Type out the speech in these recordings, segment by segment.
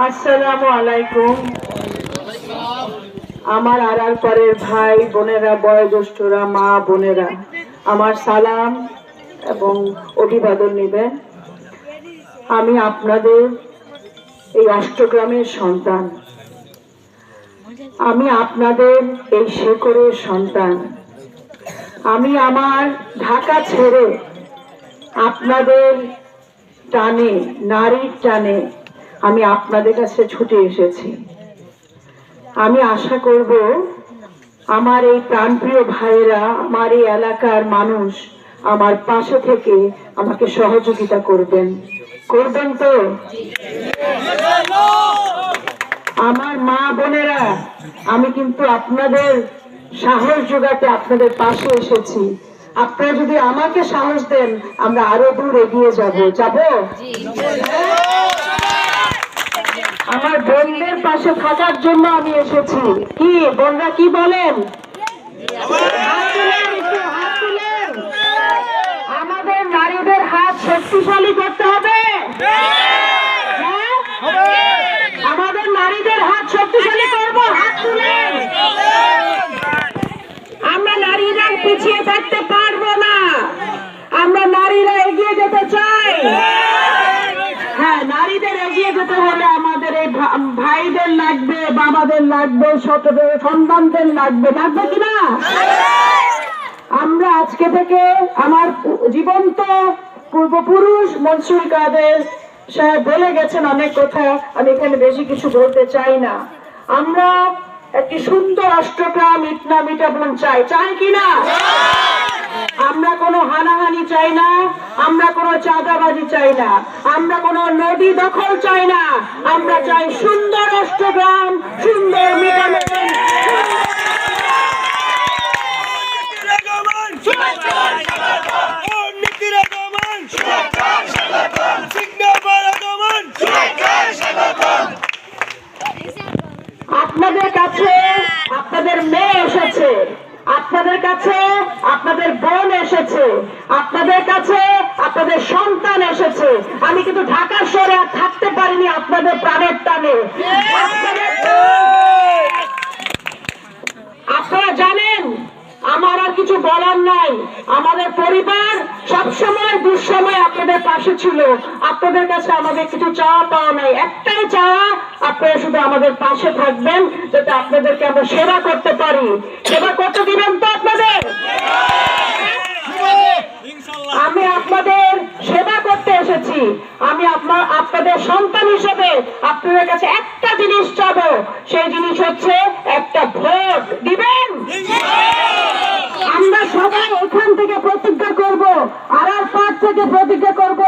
আসসালামু আলাইকুম। আমার আড়াল পরের ভাই বোনেরা, বয়োজ্যেষ্ঠরা, মা বোনেরা, আমার সালাম এবং অভিবাদন নেবেন। আমি আপনাদের এই অষ্টগ্রামের সন্তান, আমি আপনাদের এই শেকড়ের সন্তান। আমি আমার ঢাকা ছেড়ে আপনাদের টানে, নারীর টানে আমি আপনাদের কাছে ছুটে এসেছি। আমি আশা করব আমার এই প্রাণপ্রিয় ভাইয়েরা, আমার এই এলাকার মানুষ আমার পাশে থেকে আমাকে সহযোগিতা করবেন তো? আমার মা বোনেরা, আমি কিন্তু আপনাদের সাহস যোগাতে আপনাদের পাশে এসেছি। আপনারা যদি আমাকে সাহস দেন, আমরা আরো দূর এগিয়ে যাব। আমার বোনদের পাশে থাকার জন্য আমি এসেছি। কি বোনরা কি বলেন? আমাদের নারীদের হাত শক্তিশালী করতে হবে। আমাদের নারীদের হাত শক্তিশালী করবো, হাত তুলেন। আমরা নারীরা পিছিয়ে থাকতে পারবো না, আমরা নারীরা এগিয়ে যেতে চাই। হ্যাঁ, নারীদের এগিয়ে যেতে হলে আমাদের এই ভাইদের লাগবে, বাবাদের লাগবে, সন্তানদের লাগবে কিনা? আমরা আজকে থেকে আমার জীবন্ত পূর্বপুরুষ মনসুর কাদের সাহেব বলে গেছেন অনেক কথা, আমি এখানে বেশি কিছু বলতে চাই না। আমরা একটি সুন্দর অষ্টগ্রাম ইটনা মিঠাপুর চাই কিনা? আমরা কোনো হানাহানি চাই না, আমরা কোনো চাঁদাবাজি চাই না, আমরা কোনো নদী দখল চাই না। আমরা চাই সুন্দর অষ্টগ্রাম, সুন্দর মিঠাপুর। আপনাদের কাছে আপনাদের মেয়ে এসেছে, আপনাদের কাছে আপনাদের বোন এসেছে, আপনাদের কাছে আপনাদের সন্তান এসেছে। আমি কিন্তু ঢাকা শহরে আর থাকতে পারিনি আপনাদের প্রাণের টানে। আপনারা জানেন, আমার আর কিছু বলার নাই। আমাদের পরিবার সবসময় দুঃসময় আপনাদের পাশে ছিল। আপনাদের কাছে আমাদের কিছু চাওয়া পাওয়া নাই, একটাই চাওয়া, আপনারা শুধু আমাদের পাশে থাকবেন যাতে আপনাদেরকে আমরা সেবা করতে পারি। সেবা করতে দিবেন তো আপনাদের? আমি আপনাদের সেবা করতে এসেছি। আমি আপনাদের সন্তান হিসেবে আপনাদের কাছে একটা জিনিস চাবো, সেই জিনিস হচ্ছে একটা ভোট দিবেন। আমরা সবাই এখান থেকে প্রতিজ্ঞা করব, আড়াল পাঠ থেকে প্রতিজ্ঞা করব,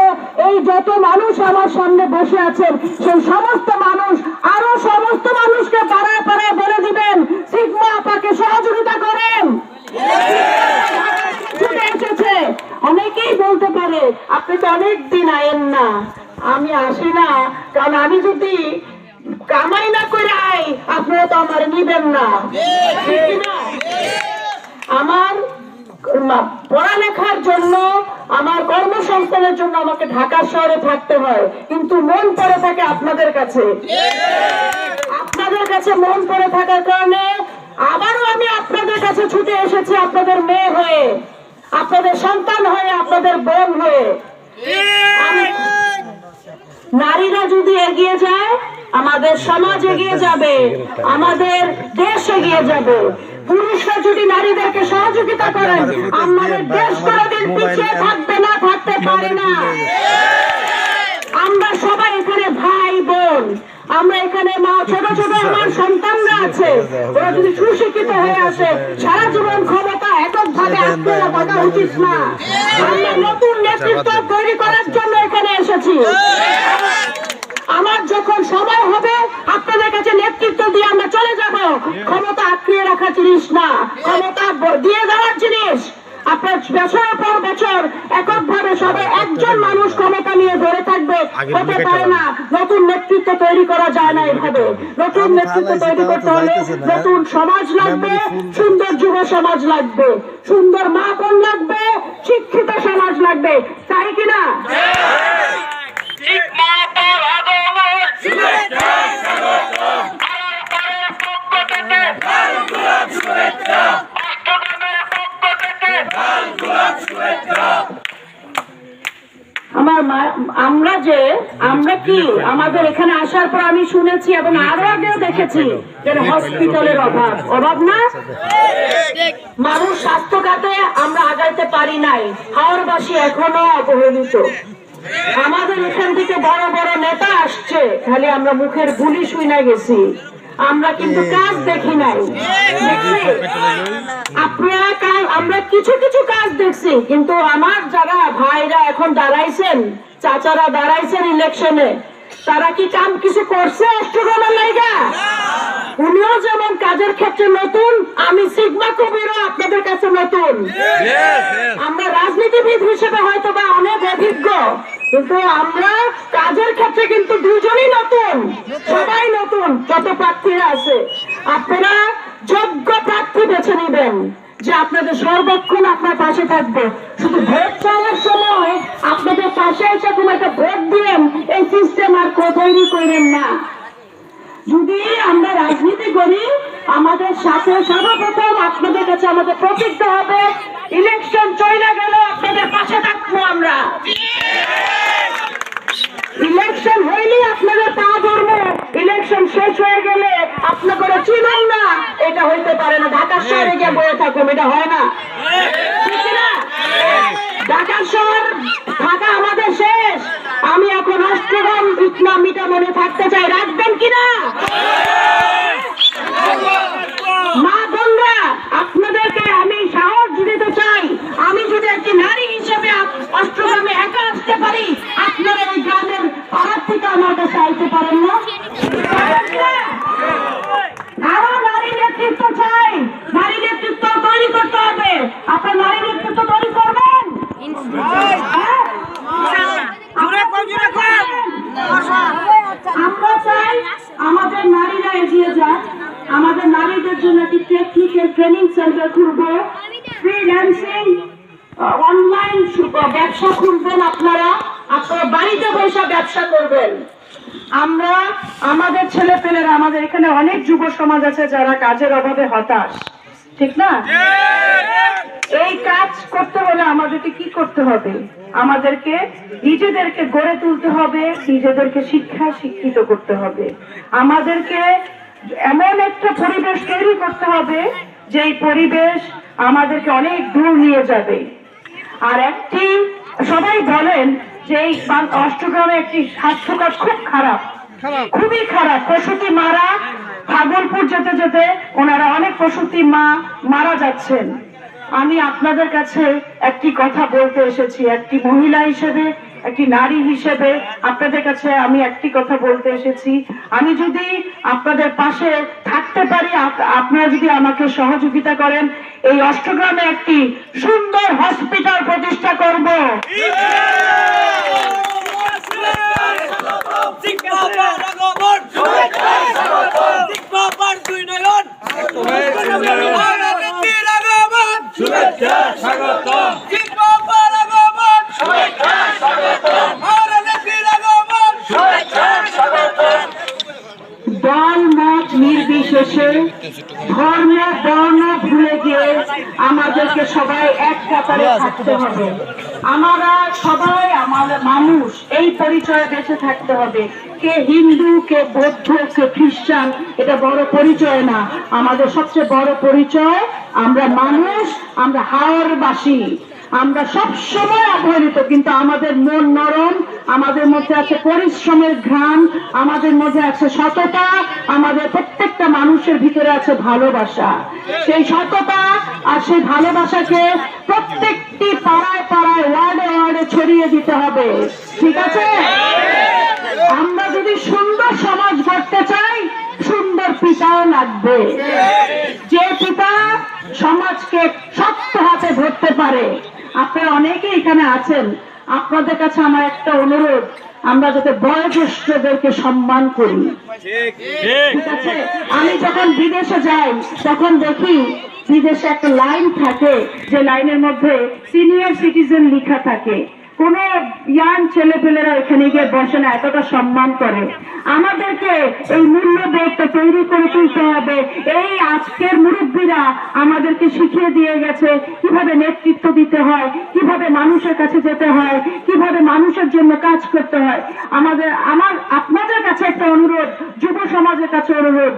এই যত মানুষ আমার সামনে বসে আছেন সেই সমস্ত মানুষ, আরো সমস্ত মানুষকে পাড়ায় পাড়ায় বলে দিবেন, সিগমা আপাকে সহযোগিতা করেন। এসেছে অনেকেই বলতে পারে আপনি তো অনেক দিন আয়েন না। আমি আসি না কারণ আমি যদি কামাই না করে আই, আপনারা তো আমার নিবেন না। আমার পড়ালেখার জন্য, আমার কর্মসংস্থানের জন্য আমাকে ঢাকা শহরে থাকতে হয়, কিন্তু মন পড়ে থাকে আপনাদের কাছে। আপনাদের কাছে মন পড়ে থাকার কারণে আবারও আমি আপনাদের কাছে ছুটে এসেছি, আপনাদের মেয়ে হয়ে, আপনাদের সন্তান হয়ে, আপনাদের বোন হয়ে। নারীরা যদি এগিয়ে যায়, আমাদের সমাজ এগিয়ে যাবে, আমাদের দেশ এগিয়ে যাবে। পুরুষরা যদি নারীদেরকে সহযোগিতা করেন, আমাদের দেশ কোনোদিন পিছিয়ে থাকবে না, থাকতে পারে না। আমরা সবাই এখানে ভাই বোন, আমরা এখানে মা, ছোট ছোট আমার সন্তানরা আছে, ওরা যদি সুশিক্ষিত হয়ে আসে, সারা জীবন ক্ষমতা এককভাবে আঁকড়ে থাকা উচিত না। আমরা নতুন নেতৃত্ব তৈরি করার জন্য এখানে এসেছি। আমার যখন সময় হবে আপনাদের কাছে নেতৃত্ব দিয়ে আমরা চলে যাব। ক্ষমতা আঁকড়িয়ে রাখার জিনিস না, ক্ষমতা দিয়ে দেওয়ার জিনিস। আপনার বছরের পর বছর এককভাবে সবাই একজন মানুষ ক্ষমতা নিয়ে ধরে থাকবে, হতে পারে না। নতুন নেতৃত্ব তৈরি করা যায় না এভাবে। নতুন নেতৃত্ব তৈরি করতে হলে নতুন সমাজ লাগবে, সুন্দর যুব সমাজ লাগবে, সুন্দর মা বোন লাগবে, শিক্ষিত সমাজ লাগবে, তাই কিনা? আমরা কি আমাদের এখানে আসার পর আমি শুনেছি এবং আরো আগেও দেখেছি যে হসপিটালের অভাব না, মানুষ স্বাস্থ্য খাতে আমরা আগাইতে পারি নাই, হাওড়বাসী এখনো অবহেলিত। আমাদের এখান থেকে বড় বড় নেতা আসছে, খালি আমরা মুখের বুলি শুনে গেছি, আমরা কিন্তু কাজ দেখি নাই। আপনারা আমরা কিছু কিছু কাজ দেখছি, কিন্তু আমার যারা ভাইরা এখন দাঁড়াইছেন, চাচারা দাঁড়াইছেন ইলেকশনে, তারা কি কাম কিছু করছে অষ্টগ্রামের লাইগা? উনিও যেমন কাজের ক্ষেত্রে নতুন, আমি সিগমা কবিরও আপনাদের কাছে নতুন। আমরা রাজনীতিবিদ হিসেবে হয়তো বা অনেক অভিজ্ঞ, কিন্তু আমরা কাজের ক্ষেত্রে কিন্তু দুজনই নতুন, সবাই নতুন, যত প্রার্থীরা আছে। আপনারা যোগ্য প্রার্থী বেছে নিবেন যে আপনাদের সর্বক্ষণ আপনার পাশে থাকবে। শুধু ভোট চাওয়ার সময় আপনাদের পাশে এসে কোনো একটা ভোট দিলেন, এই সিস্টেম আর তৈরি করেন না। যদি আমরা রাজনীতি করি, আমাদের সাথে সর্বপ্রথম আপনাদের কাছে আমাদের প্রতিজ্ঞা হবে, ইলেকশন চলে গেল আপনাদের পাশে থাকবো আমরা। ইলেকশন হইলে আপনাদের পা ধরবো, ইলেকশন শেষ হয়ে গেলে আপনাদের চিনেন না, এটা হইতে পারে না। ঢাকা শহরে গিয়ে বয়ে থাকুন, এটা হয় না, ঠিক না? ঢাকা শহর থাকা আমাদের শেষ। আমি এখন অষ্টগ্রাম ইসলাম মিটা মনে থাকতে চাই, রাখবেন কিনা? মা বোনরা, আপনাদেরকে আমি সাহস দিতে চাই, আমি যদি একটি নারী হিসেবে অষ্টগ্রামে একা আসতে পারি, আপনারা এই গ্রামের পাড়ার থেকে আমার কাছে আইতে পারেন না? আরো নারী নেতৃত্ব চাই, নারী নেতৃত্ব তৈরি করতে হবে। আপনার নারী নেতৃত্ব তৈরি করবেন? আমরা চাই আমাদের নারীরা এগিয়ে যাক, আমাদের নারীদের জন্য একটি টেকনিক্যাল ট্রেনিং সেন্টার খুলবো, ফ্রিল্যান্সিং অনলাইন ব্যবসা খুলবেন। আপনারা বাড়িতে বসে ব্যবসা করবেন। আমরা আমাদের ছেলে পেলেরা, আমাদের এখানে অনেক যুব সমাজ আছে যারা কাজের অভাবে হতাশ, ঠিক না? এই কাজ করতে হলে আমাদেরকে কি করতে হবে? আমাদেরকে নিজেদেরকে গড়ে তুলতে হবে, নিজেদেরকে শিক্ষিত করতে হবে। আমাদেরকে এমন একটা পরিবেশ তৈরি করতে হবে যেই পরিবেশ আমাদেরকে অনেক দূর নিয়ে যাবে। আর একটি সবাই বলেন যে এই অষ্টগ্রামে একটি স্বাস্থ্যকর খুব খারাপ, খুবই খারাপ। প্রসূতি মারা, ভাগলপুর যেতে যেতে ওনারা অনেক প্রসূতি মা মারা যাচ্ছেন। আমি আপনাদের কাছে একটি কথা বলতে এসেছি, একটি মহিলা হিসেবে, একটি নারী হিসেবে আপনাদের কাছে আমি একটি কথা বলতে এসেছি। আমি যদি আপনাদের পাশে থাকতে পারি, আপনারা যদি আমাকে সহযোগিতা করেন, এই অষ্টগ্রামে একটি সুন্দর হসপিটাল প্রতিষ্ঠা করব। দল মত নির্বিশেষে, ধর্ম বর্ণ ভুলে গিয়ে আমাদেরকে সবাই এক কাতারে থাকতে হবে। আমরা সবাই আমাদের মানুষ, এই পরিচয়ে বেঁচে থাকতে হবে। কে হিন্দু, কে বৌদ্ধ, কে খ্রিস্টান, এটা বড় পরিচয় না। আমাদের সবচেয়ে বড় পরিচয় আমরা মানুষ, আমরা হাওড়বাসী। আমরা সব সময় অবহেলিত, কিন্তু আমাদের মন নরম, আমাদের মধ্যে আছে পরিশ্রমের ঘ্রাণ, আমাদের মধ্যে আছে সততা, আমাদের প্রত্যেকটা মানুষের ভিতরে আছে ভালোবাসা। সেই সততা আর সেই ভালোবাসাকে প্রত্যেকটি পাড়ায় পাড়ায়, ওয়ার্ডে ওয়ার্ডে ছড়িয়ে দিতে হবে, ঠিক আছে? আমরা যদি সুন্দর সমাজ গড়তে চাই, সুন্দর পিতাও লাগবে, যে পিতা সমাজকে শক্ত হাতে ধরতে পারে। আপনারা অনেকে এখানে আছেন, আপনাদের কাছে আমার একটা অনুরোধ, আমরা যাতে বয়োজ্যেষ্ঠদেরকে সম্মান করি, ঠিক আছে? আমি যখন বিদেশে যাই তখন দেখি বিদেশে একটা লাইন থাকে, যে লাইনের মধ্যে সিনিয়র সিটিজেন লেখা থাকে। কোনো ইয়াং ছেলেপেলেরা এখানে গিয়ে বসে না, এতটা সম্মান করে। আমাদেরকে এই মূল্যবোধটা তৈরি করে তুলতে হবে। এই আজকের মুরব্বীরা আমাদেরকে শিখিয়ে দিয়ে গেছে কিভাবে নেতৃত্ব দিতে হয়, কিভাবে মানুষের কাছে যেতে হয়, কিভাবে মানুষের জন্য কাজ করতে হয়। আপনাদের কাছে একটা অনুরোধ, যুব সমাজের কাছে অনুরোধ,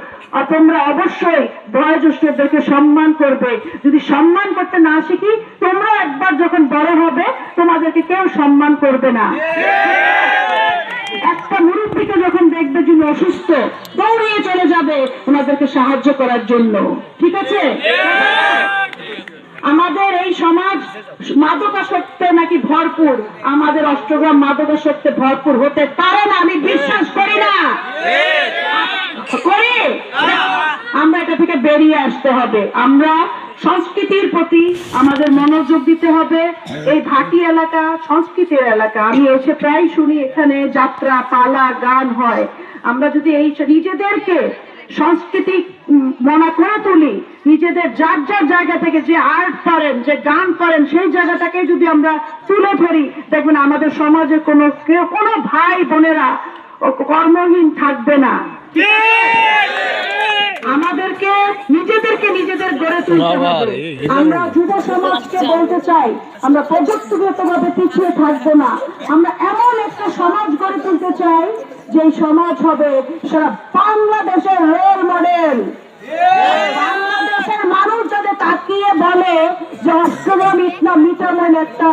তোমরা অবশ্যই বয়োজ্যেষ্ঠদেরকে সম্মান করবে। যদি সম্মান করতে না শিখি, তোমরা একবার যখন বড় হবে তোমাদেরকে কেউ সম্মান করবে না। একটা মুরব্বীকে যখন দেখবে যিনি অসুস্থ, দৌড়িয়ে চলে যাবে ওনাদেরকে সাহায্য করার জন্য। ঠিক আছে? আমাদের এই সমাজ মাদকাসক্তে নাকি ভরপুর, আমাদের অষ্টগ্রাম মাদকাসক্তে ভরপুর হতে পারে না, আমি বিশ্বাস করি না। করি? আমরা এটা থেকে বেরিয়ে আসতে হবে। আমরা সংস্কৃতির প্রতি আমাদের মনোযোগ দিতে হবে। এই ভাটি এলাকা সংস্কৃতির এলাকা, আমি এসে প্রায় শুনি এখানে যাত্রা, পালা, গান হয়। আমরা যদি এই নিজেদেরকে সংস্কৃতি মনে করে তুলি, নিজেদের যার যার জায়গা থেকে যে আর্ট পারেন, যে গান পারেন, সেই জায়গাটাকে যদি আমরা তুলে ধরি, দেখবেন আমাদের সমাজে কোনো ভাই বোনেরা কর্মহীন থাকবে না। আমাদেরকে নিজেদের গড়ে তুলতে হবে। আমরা যুব সমাজকে বলতে চাই, আমরা প্রযুক্তিগতভাবে পিছিয়ে থাকবো না। আমরা এমন একটা সমাজ গড়ে তুলতে চাই যে সমাজ হবে সারা বাংলাদেশের রোল মডেল। বাংলাদেশের মানুষ যাতে তাকিয়ে বলে যে অষ্টগ্রাম মিটামন একটা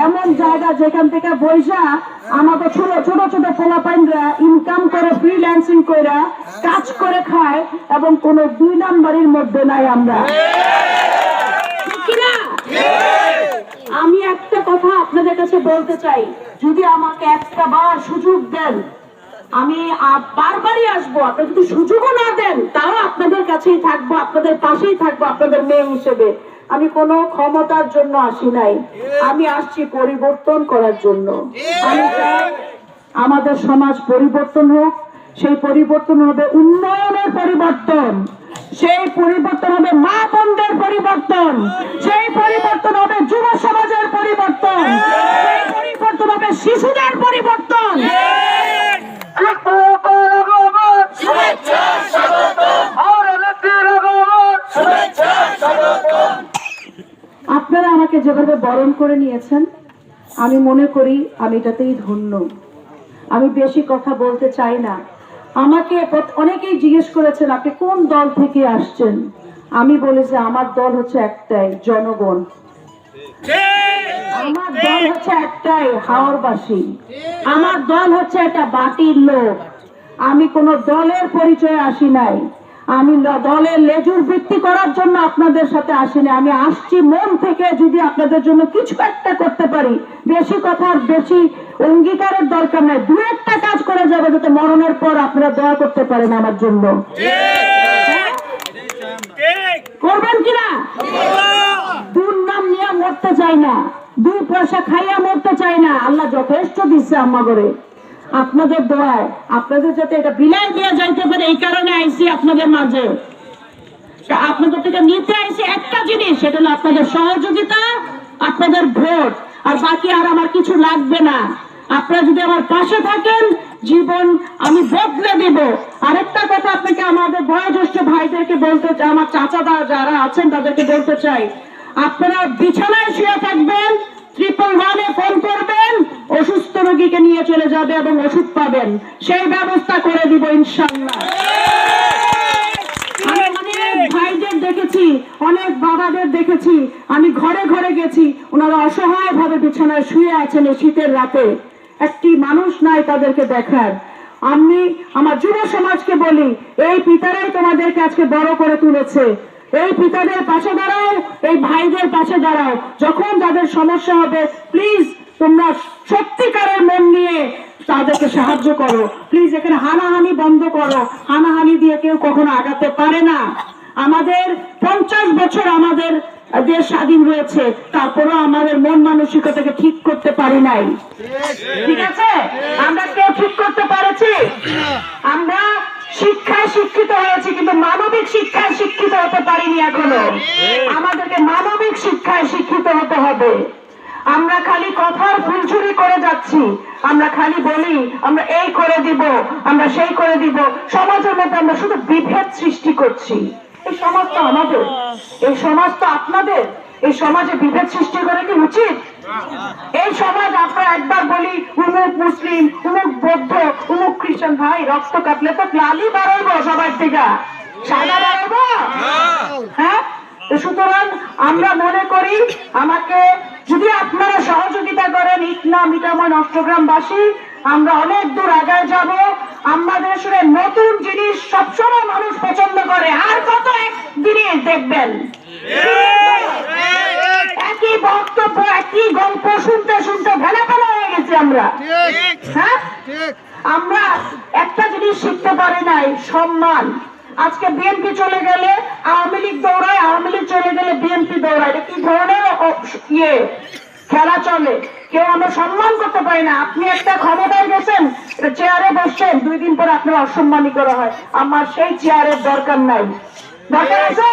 এমন জায়গা যেখান থেকে বৈশা আমাদের ছোট ছোট পোলাপাইনরা ইনকাম করে, ফ্রিল্যান্সিং করে কাজ করে খায় এবং কোনো 2 নাম্বারের মধ্যে নাই আমরা। আমি একটা কথা আপনাদের কাছে বলতে চাই, যদি আমাকে একটা বার সুযোগ দেন, আমি বারবারই আসবো। আপনারা যদি সুযোগও না দেন, তাও আপনাদের কাছেই থাকবো, আপনাদের পাশেই থাকবো, আপনাদের মেয়ে হিসেবে। আমি কোনো ক্ষমতার জন্য আসি নাই, আমি আসছি পরিবর্তন করার জন্য। আমি চাই আমাদের সমাজ পরিবর্তন হোক। সেই পরিবর্তন হবে উন্নয়নের পরিবর্তন, সেই পরিবর্তন হবে মা বোনদের পরিবর্তন, সেই পরিবর্তন হবে যুব সমাজের পরিবর্তন, সেই পরিবর্তন হবে শিশুদের পরিবর্তন। আপনারা আমাকে যেভাবে বরণ করে নিয়েছেন, আমি মনে করি আমি এটাতেই ধন্য। আমি বেশি কথা বলতে চাই না। আমাকে অনেকেই জিজ্ঞেস করেছেন আপনি কোন দল থেকে আসছেন। আমি বলেছি আমার দল হচ্ছে একটাই, জনগণ। আমার দল হচ্ছে একটাই, হাওরবাসী। আমার দল হচ্ছে একটা বাটির লোক। আমি কোন দলের পরিচয়ে আসি নাই, আমি দলের লেজুর বৃত্তি করার জন্য আপনাদের সাথে আসিনি। আমি আসছি মন থেকে, যদি আপনাদের জন্য কিছু একটা করতে পারি। বেশি কথার বেশি অঙ্গীকারের দরকার নাই, 2-1টা কাজ করে যাবে যাতে মরণের পর আপনারা দোয়া করতে পারেন আমার জন্য। করবেন কিনা? দুর্নাম নিয়ে মরতে চাই না, 2 পয়সা খাইয়া মরতে চাই না। আল্লাহ যথেষ্ট দিচ্ছে আম্মা করে, আপনাদের দোয়ায় আপনাদের যাতে এটা বিলাই দিয়ে যাইতে পারে, এই কারণে আইসি আপনাদের মাঝে। আপনাদের থেকে নিতে আইসি একটা জিনিস, সেটা হলো আপনাদের সহযোগিতা, আপনাদের ভোট। আর বাকি আর আমার কিছু লাগবে না। আপনারা যদি আমার পাশে থাকেন, জীবন আমি বদলে দেব। আরেকটা কথা আপনাকে আমাদের বয়োজ্যেষ্ঠ ভাইদেরকে বলতে চাই, আমার চাচাদা যারা আছেন তাদেরকে বলতে চাই, আপনারা বিছানায় শুয়ে থাকবেন, 111-এ ফোন করবেন, অসুস্থ রোগীকে নিয়ে চলে যাবে এবং ওষুধ পাবেন, সেই ব্যবস্থা করে দিব ইনশাআল্লাহ। আমি অনেক ভাইদের দেখেছি, অনেক বাবাদের দেখেছি, আমি ঘরে ঘরে গেছি, ওনারা অসহায় ভাবে বিছানায় শুয়ে আছেন এই শীতের রাতে, একটি মানুষ নাই তাদেরকে দেখার। আমি আমার যুব সমাজকে বলি, এই পিতারাই তোমাদেরকে আজকে বড় করে তুলেছে। এই পিতাদের পাশে দাঁড়াও, এই ভাইদের পাশে দাঁড়াও। যখন যাদের সমস্যা হবে, প্লিজ তোমরা সত্যিকারের মন নিয়ে তাদেরকে সাহায্য করো। প্লিজ এখানে হানাহানি বন্ধ করো। হানাহানি দিয়ে কেউ কখনো আগাতে পারে না। আমাদের 50 বছর আমাদের দেশ স্বাধীন হয়েছে, তারপরেও আমাদের মন মানসিকতাকে ঠিক করতে পারি নাই। ঠিক আছে, আমরা কেউ ঠিক করতে পারেছি? আমরা শিক্ষায় শিক্ষিত হয়েছি, কিন্তু মানবিক শিক্ষায় শিক্ষিত হতে পারিনি এখনো। আমাদেরকে মানবিক শিক্ষায় শিক্ষিত হতে হবে। আমরা খালি কথার ফুলঝুরি করে যাচ্ছি, আমরা খালি বলি আমরা এই করে দিব, আমরা সেই করে দিব, সমাজের মধ্যে আমরা শুধু বিভেদ সৃষ্টি করছি। এই সমাজ তো আমাদের, এই সমাজ তো আপনাদের, এই সমাজে বিভেদ সৃষ্টি করে কি উচিত? এই সমাজ আমরা একবার বলি উমুক মুসলিম, উমুক বৌদ্ধ, উমুক খ্রিস্টান, ভাই রক্ত কাটলে তো লালই বাড়াইবো সবার থেকে, সাদা বাড়াইবো? হ্যাঁ, সুতরাং আমরা মনে করি আমাকে যদি আপনারা সহযোগিতা করেন, ইকনা মিঠাময় অষ্টগ্রামবাসী আমরা অনেক দূর আগায় যাব। আমাদের আসলে নতুন জিনিস সবসময় মানুষ পছন্দ করে। আর কত এক জিনিস দেখবেন, একই বক্তব্য একই গল্প শুনতে শুনতে ভেলা ফেলা হয়ে গেছে আমরা। হ্যাঁ, আমরা একটা জিনিস শিখতে পারি নাই, সম্মান। আজকে বিএনপি চলে গেলে আওয়ামী লীগ দৌড়ায়, আওয়ামী লীগ চলে গেলে বিএনপি দৌড়ায়। এটা কি ধরনের খেলা চলে? কেউ আমরা সম্মান করতে পারি না। আপনি একটা ক্ষমতায় গেছেন, চেয়ারে বসছেন, 2 দিন পরে আপনার অসম্মানী করা হয়। আমার সেই চেয়ারের দরকার নাই, দরকার আছে?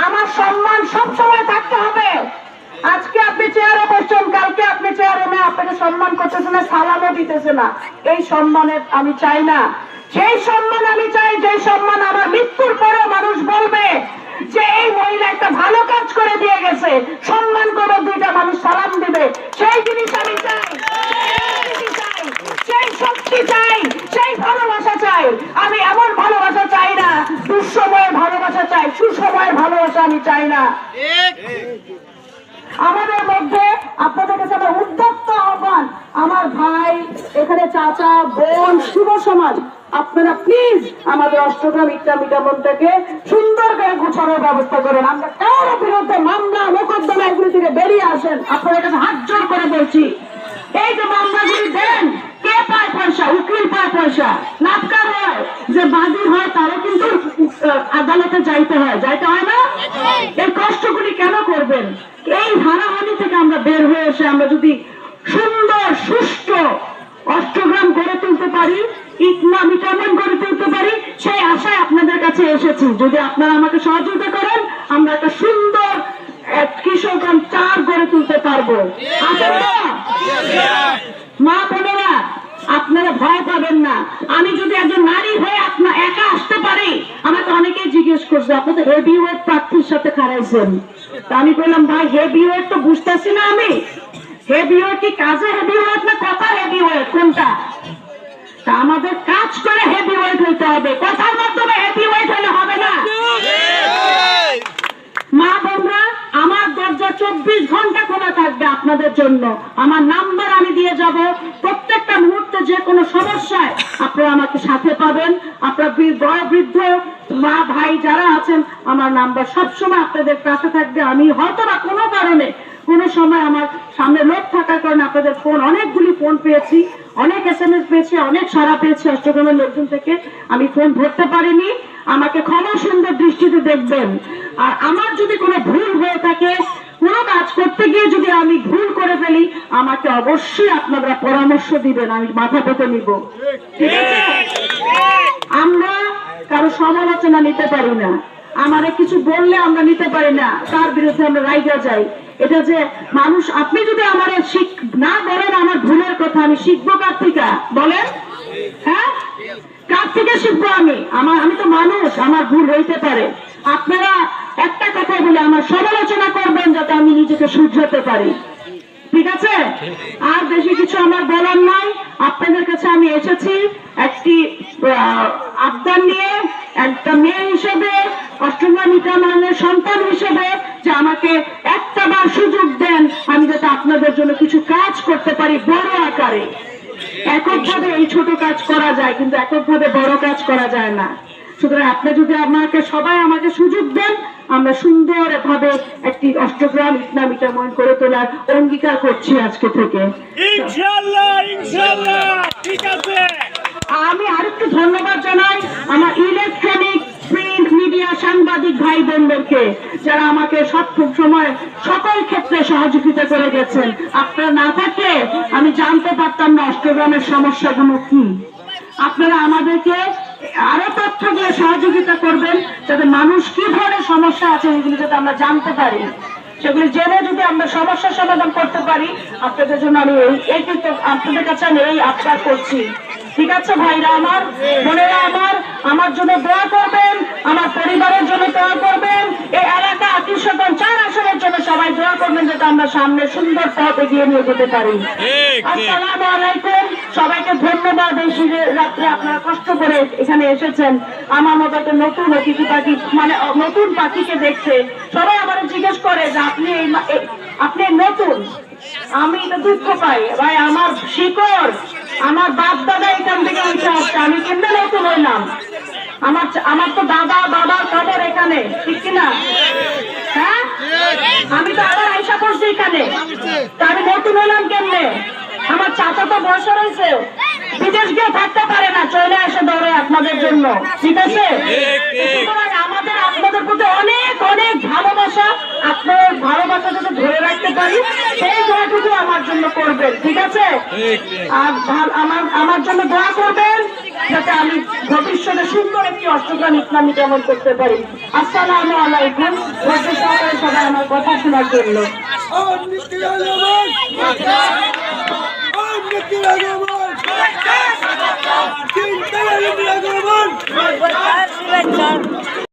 আমার সম্মান সব সময় থাকতে হবে। আজকে আপনি চেয়ারে বসছেন, কালকে আপনি চেয়ারে না, আপনাকে সম্মান করতেছে না, সালামও দিতেছে না। এই সম্মানের আমি চাই না। সেই সম্মান আমি চাই, যে সম্মান আমার মৃত্যুর পরেও মানুষ বলবে যে এই মহিলা একটা ভালো কাজ করে দিয়ে গেছে, সম্মান করে 2টা মানুষ সালাম দিবে। সেই জিনিস আমি চাই, সেই শক্তি চাই, সেই ভালোবাসা চাই। আমি এমন ভালোবাসা চাই না, দুঃসময়ের ভালোবাসা চাই, সুসময়ের ভালোবাসা আমি চাই না। আমাদের মধ্যে আপনাদের কাছে আমার উদ্যোক্ত আহ্বান, আমার ভাই, এখানে চাচা, বোন, যুব সমাজ, আপনারা প্লিজ আমাদের অষ্টগ্রাম ইকনা মিঠামনটাকে সুন্দর করে গুছানোর ব্যবস্থা করেন। আমরা কারোর বিরুদ্ধে মামলা মোকদ্দমা এগুলি থেকে বেরিয়ে আসেন, আপনাদের কাছে হাত জোর করে বলছি। এই যে মামলাগুলি দেন, কে পায় পয়সা? উকিল পায় পয়সা। নাটকার হয় যে বাদী হয় তারও কিন্তু আদালতে যাইতে হয়, যাইতে হয় না? এই কষ্টগুলি কেন করবেন? এই হারাহানি থেকে আমরা বের হয়ে এসে আমরা যদি সুন্দর সুষ্ঠু অষ্টগ্রাম গড়ে তুলতে পারি, ইকনা মিঠামন গড়ে তুলতে পারি, সেই আশায় আপনাদের কাছে এসেছি। যদি আপনারা আমাকে সহযোগিতা করেন, আমরা একটা সুন্দর কিশোরগঞ্জ 4 গড়ে তুলতে পারবো। মা বোনেরা, আপনারা ভয় পাবেন না। আমি যদি একজন নারী হয়ে আপনার একা আসতে পারি, আমাকে অনেকেই জিজ্ঞেস করছে আপনি তো হেভি ওয়েট প্রার্থীর সাথে খারাইছেন। তা আমি বললাম ভাই হেভি ওয়েট তো বুঝতেছি না আমি। হেভি ওয়েট কি কাজে হেভি ওয়েট না কথা হেভি ওয়েট, কোনটা? তা আমাদের কাজ করে হেভি ওয়েট হইতে হবে, কথার মাধ্যমে হেভি ওয়েট হলে হবে না। মা বোনরা, আমার দরজা 24 ঘন্টা খোলা থাকবে আপনাদের জন্য। আমার নাম্বার আমি দিয়ে যাব। প্রত্যেকটা মুহূর্তে যে কোনো সমস্যায় আপনারা আমাকে সাথে পাবেন। আপনারা বৃদ্ধ মা ভাই যারা আছেন, আমার নাম্বার সবসময় আপনাদের কাছে থাকবে। আমি হয়তো বা কোনো কারণে কোনো সময় আমার সামনে লোক থাকার কারণে আপনাদের ফোন, অনেকগুলি ফোন পেয়েছি, অনেক SMS পেয়েছি, অনেক সাড়া পেয়েছি অষ্টগ্রামের লোকজন থেকে, আমি ফোন ধরতে পারিনি। আমাকে ক্ষমা সুন্দর দৃষ্টিতে দেখবেন। আর আমার যদি কোনো ভুল হয়ে থাকে, কোনো কাজ করতে গিয়ে যদি আমি ভুল করে ফেলি, আমাকে অবশ্যই আপনারা পরামর্শ দিবেন, আমি মাথা পেতে নিব। ঠিক আছে? আমরা কারো সমালোচনা নিতে পারি না, আমারে কিছু বললে আমরা নিতে পারি না, তার বিরুদ্ধে আমরা রাইগা যাই। এটা যে মানুষ, আপনি যদি আমার না বলেন আমার ভুলের কথা, আমি শিখবো কার থেকে বলেন? হ্যাঁ, কার থেকে শিখবো আমি? আমি তো মানুষ, আমার ভুল হইতে পারে। আপনারা একটা কথা বলে আমার সমালোচনা করবেন যাতে আমি নিজেকে শুধরাতে পারি। ঠিক আছে? আর বেশি কিছু আমার বলার নাই। আপনাদের কাছে আমি এসেছি একটি আবদার নিয়ে, একটা মেয়ে হিসেবে, অষ্টগ্রাম মিঠামনের সন্তান হিসেবে, যে আমাকে একটা বার সুযোগ দেন, আমি যাতে আপনাদের জন্য কিছু কাজ করতে পারি বড় আকারে। এককভাবে এই ছোট কাজ করা যায়, কিন্তু এককভাবে বড় কাজ করা যায় না। সুতরাং আপনি যদি সবাই আমাকে সুযোগ দেন, আমরা সুন্দর ভাবে একটি অষ্টগ্রাম ইকনা মিঠামন করে তোলার অঙ্গীকার করছি আজকে থেকে। ইনশাআল্লাহ, ইনশাআল্লাহ। ঠিক আছে। আমি আরেকটু ধন্যবাদ জানাই আমার ইলেকট্রনিক প্রিন্ট মিডিয়া সাংবাদিক ভাই বোনদেরকে, যারা আমাকে সব সময় সকল ক্ষেত্রে সহযোগিতা করে গেছেন। আপনারা না থাকলে আমি জানতে পারতাম না অষ্টগ্রামের সমস্যাগুলো কি। আপনারা আমাদেরকে আরো তথ্য দিয়ে সহযোগিতা করবেন, যাতে মানুষ কি ধরনের সমস্যা আছে এগুলো যাতে আমরা জানতে পারি। সেগুলি জেনে যদি আমরা সমস্যার সমাধান করতে পারি, আপনাদের জন্য আমি এই কিন্তু আপনাদের কাছে আমি এই আবদার করছি। ঠিক আছে ভাইরা আমার, বোনেরা আমার জন্য দোয়া করবেন, আমার পরিবারের জন্য দোয়া করবেন, এই এলাকা 4 আসনের জন্য সবাই দোয়া করবেন, যাতে আমরা সামনে সুন্দর পথ এগিয়ে নিয়ে যেতে পারি। আসসালামু আলাইকুম, সবাইকে ধন্যবাদ। এই শীতের রাত্রে আপনারা কষ্ট করে এখানে এসেছেন, আমার মতো একটা নতুন অতিথি পাখি মানে নতুন পাখিকে দেখতে। সবাই আমার জিজ্ঞেস করে যে আপনি নতুন। আমি তো দুঃখ পাই ভাই, আমার শিকড়, আমার বাপ দাদা এখান থেকে উঠে আসছে, আমি কেমনে নতুন হইলাম? আমার তো দাদা বাবার কবর এখানে, ঠিক কিনা? হ্যাঁ, আমি তো আবার আইসা পড়ছি এখানে, তা আমি নতুন হলাম কেমনে? আমার চাচা তো বয়স রয়েছে, বিদেশ গিয়ে থাকতে পারে না, চলে আসে দৌড়ে আপনাদের জন্য। ঠিক আছে, সুতরাং আমাদের আপনাদের প্রতি অনেক অনেক ভালোবাসা। আপনার ভালোবাসা যাতে ধরে রাখতে পারি সেই দোয়াটুকু আমার জন্য করবেন। ঠিক আছে, আর আমার জন্য দোয়া করবেন যাতে আমি ভবিষ্যতে সুন্দর একটি অষ্টগ্রাম ইসলামী কেমন করতে পারি। আসসালামু আলাইকুম, ধৈর্য সহকারে সবাই আমার কথা শোনার জন্য।